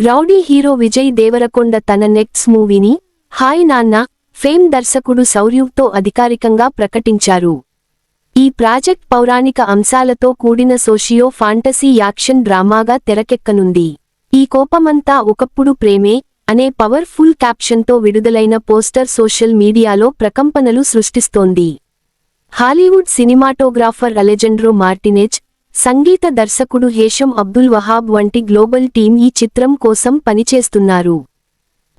Rowdy hero Vijay Devarakonda తన next మూవీని hi Nanna fame దర్శకుడు సౌర్యువ్తో అధికారికంగా ప్రకటించారు. ఈ ప్రాజెక్ట్ పౌరాణిక అంశాలతో కూడిన సోషియో ఫాంటసీ యాక్షన్ డ్రామాగా తెరకెక్కనుంది. ఈ కోపమంతా ఒకప్పుడు ప్రేమే అనే పవర్ఫుల్ క్యాప్షన్తో విడుదలైన పోస్టర్ సోషల్ మీడియాలో ప్రకంపనలు సృష్టిస్తోంది. హాలీవుడ్ సినిమాటోగ్రాఫర్ అలెజండ్రో మార్టినెజ్, సంగీత దర్శకుడు హేషం అబ్దుల్ వహాబ్ వంటి గ్లోబల్ టీం ఈ చిత్రం కోసం పనిచేస్తున్నారు.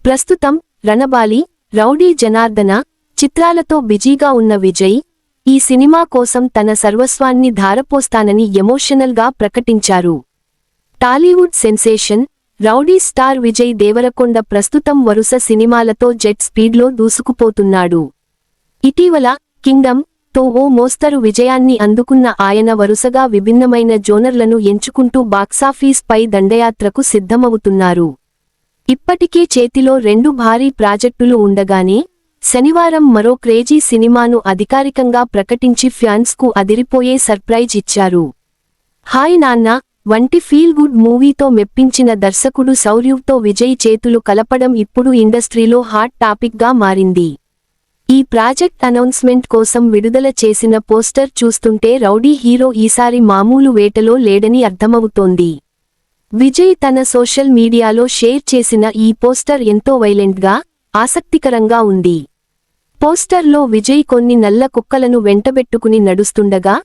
ప్రస్తుతం రణబాలి, రౌడీ జనార్దన చిత్రాలతో బిజీగా ఉన్న విజయ్ ఈ సినిమా కోసం తన సర్వస్వాన్ని ధారపోస్తానని ఎమోషనల్గా ప్రకటించారు. Tollywood sensation rowdy star Vijay Deverakonda ప్రస్తుతం వరుస సినిమాలతో జెట్ స్పీడ్లో దూసుకుపోతున్నాడు. ఇటీవల కింగ్డమ్ తో ఓ మోస్తరు విజయాన్ని అందుకున్న ఆయన వరుసగా విభిన్నమైన జోనర్లను ఎంచుకుంటూ బాక్సాఫీస్ పై దండయాత్రకు సిద్ధమవుతున్నారు. ఇప్పటికే చేతిలో 2 భారీ ప్రాజెక్టులు ఉండగానే శనివారం మరో క్రేజీ సినిమాను అధికారికంగా ప్రకటించి ఫ్యాన్స్కు అదిరిపోయే సర్ప్రైజ్ ఇచ్చారు. హాయ్ నాన్న వంటి ఫీల్ గుడ్ మూవీతో మెప్పించిన దర్శకుడు సౌర్యువ్తో విజయ్ చేతులు కలపడం ఇప్పుడు ఇండస్ట్రీలో హాట్ టాపిక్గా మారింది. ఈ ప్రాజెక్ట్ అనౌన్స్మెంట్ కోసం విడుదల చేసిన పోస్టర్ చూస్తుంటే రౌడీ హీరో ఈసారి మామూలు వేటలో లేడని అర్థమవుతోంది. విజయ్ తన సోషల్ మీడియాలో షేర్ చేసిన ఈ పోస్టర్ ఎంతో వైలెంట్గా, ఆసక్తికరంగా ఉంది. పోస్టర్లో విజయ్ కొన్ని నల్ల కుక్కలను వెంటబెట్టుకుని నడుస్తుండగా,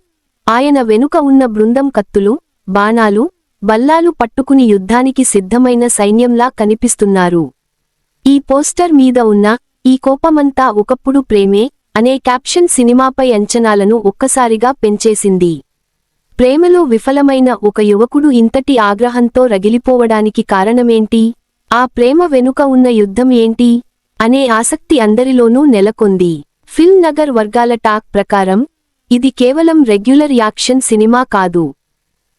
ఆయన వెనుక ఉన్న బృందం కత్తులు, బాణాలు, బల్లాలు పట్టుకుని యుద్ధానికి సిద్ధమైన సైన్యంలా కనిపిస్తున్నారు. ఈ పోస్టర్ మీద ఉన్న ఈ కోపమంతా ఒకప్పుడు ప్రేమే అనే క్యాప్షన్ సినిమాపై అంచనాలను ఒక్కసారిగా పెంచేసింది. ప్రేమలో విఫలమైన ఒక యువకుడు ఇంతటి ఆగ్రహంతో రగిలిపోవడానికి కారణమేంటి? ఆ ప్రేమ వెనుక ఉన్న యుద్ధం ఏంటి? అనే ఆసక్తి అందరిలోనూ నెలకొంది. ఫిల్మ్ నగర్ వర్గాల టాక్ ప్రకారం ఇది కేవలం రెగ్యులర్ యాక్షన్ సినిమా కాదు.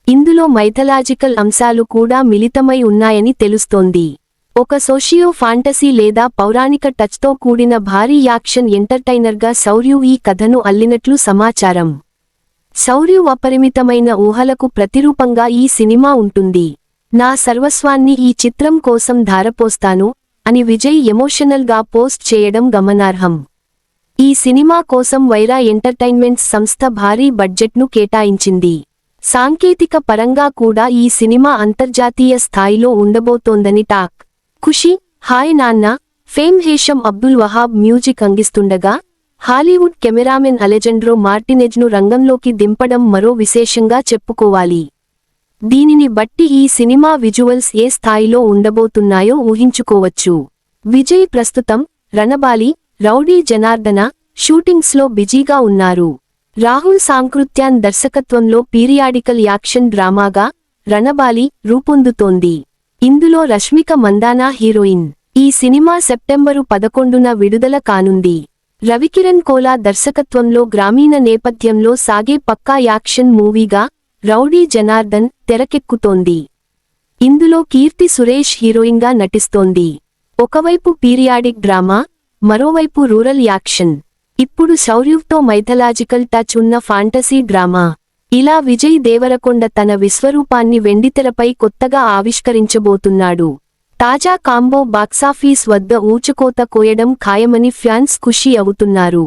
ఇందులో మైథలాజికల్ అంశాలు కూడా మిళితమై ఉన్నాయని తెలుస్తోంది. ఒక సోషియో ఫాంటసీ లేదా పౌరాణిక టచ్తో కూడిన భారీ యాక్షన్ ఎంటర్టైనర్గా సౌర్యువ్ ఈ కథను అల్లినట్లు సమాచారం. సౌర్యువ్ అపరిమితమైన ఊహలకు ప్రతిరూపంగా ఈ సినిమా ఉంటుంది. నా సర్వస్వాన్ని ఈ చిత్రం కోసం ధారపోస్తాను అని విజయ్ ఎమోషనల్గా పోస్ట్ చేయడం గమనార్హం. ఈ సినిమా కోసం వైరా ఎంటర్టైన్మెంట్స్ సంస్థ భారీ బడ్జెట్ను కేటాయించింది. సాంకేతిక పరంగా కూడా ఈ సినిమా అంతర్జాతీయ స్థాయిలో ఉండబోతోందని talk. Kushi Hi Nanna fame Hesham Abdul Wahab music అందిస్తుండగా, హాలీవుడ్ కెమెరామెన్ అలెజండ్రో మార్టినెజ్ను రంగంలోకి దింపడం మరో విశేషంగా చెప్పుకోవాలి. దీనిని బట్టి ఈ సినిమా విజువల్స్ ఏ స్థాయిలో ఉండబోతున్నాయో ఊహించుకోవచ్చు. విజయ్ ప్రస్తుతం రణబాలి, రౌడీ జనార్దన షూటింగ్స్లో బిజీగా ఉన్నారు. రాహుల్ సాంకృత్యాన్ దర్శకత్వంలో పీరియాడికల్ యాక్షన్ డ్రామాగా రణబాలి రూపొందుతోంది. ఇందులో రష్మిక మందానా హీరోయిన్. ఈ సినిమా సెప్టెంబరు 11న విడుదల కానుంది. రవికిరణ్ కోలా దర్శకత్వంలో గ్రామీణ నేపథ్యంలో సాగే పక్కా యాక్షన్ మూవీగా రౌడీ జనార్దన్ తెరకెక్కుతోంది. ఇందులో కీర్తి సురేష్ హీరోయిన్గా నటిస్తోంది. ఒకవైపు పీరియాడిక్ డ్రామా, మరోవైపు రూరల్ యాక్షన్. ఇప్పుడు సౌర్యువ్తో మైథలాజికల్ టచ్ ఉన్న ఫాంటసీ డ్రామా. ఇలా విజయ్ దేవరకొండ తన విశ్వరూపాన్ని వెండితెరపై కొత్తగా ఆవిష్కరించబోతున్నాడు. తాజా కాంబో బాక్సాఫీస్ వద్ద ఊచకోత కోయడం ఖాయమని ఫ్యాన్స్ ఖుషి అవుతున్నారు.